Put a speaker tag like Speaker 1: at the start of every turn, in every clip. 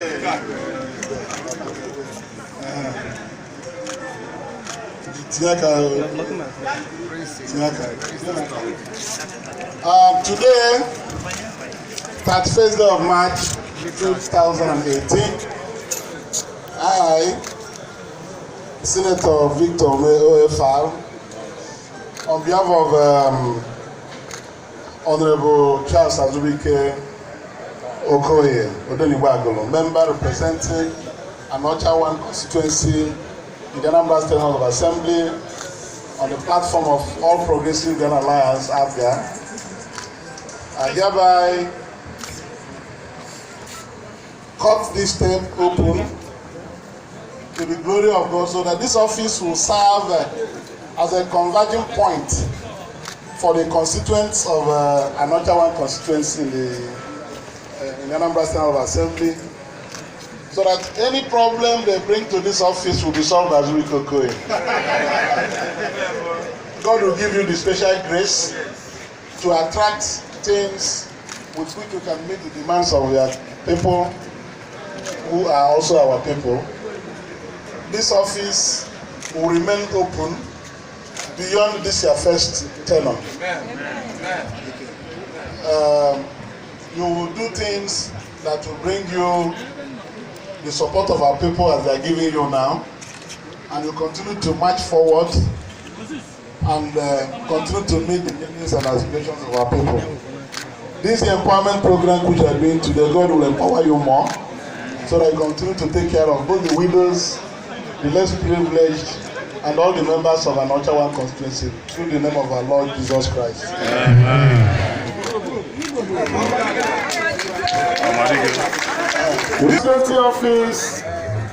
Speaker 1: Today, 31st day of March 2018, I, Senator Victor Umeh Ofr, on behalf of Honorable Hon.Azubike Okoye, member representing Anyi Constituency in the Anambra State House of Assembly on the platform of All Progressive Ghana Alliance APGA, I hereby cut this step open to the glory of God so that this office will serve as a converging point for the constituents of Anyi Constituency in the Anambra State House of Assembly, so that any problem they bring to this office will be solved by Azubike Okoye. God will give you the special grace to attract things with which you can meet the demands of your people who are also our people. This office will remain open beyond this your first tenure. You will do things that will bring you the support of our people as they are giving you now, and you continue to march forward and continue to meet the needs and aspirations of our people. This empowerment program which we are doing today, God will empower you more so that you continue to take care of both the widows, the less privileged, and all the members of Anyi Constituency through the name of our Lord Jesus Christ. Amen. This Constituency office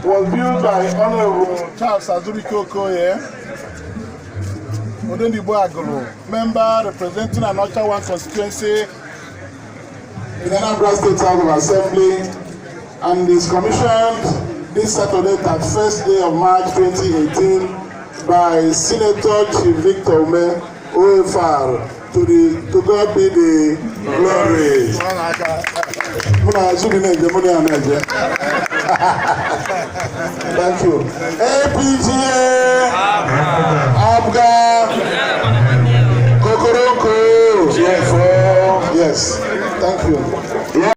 Speaker 1: was built by Honorable Hon.Azubike Okoye, member representing Anyi Constituency in the Anambra State House of Assembly, and is commissioned this Saturday, 31st day of March 2018, by Senator Chief Victor Umeh Ofr. To God be the glory. Thank you. APGA, APGA, Kokoroko. Yes, thank you.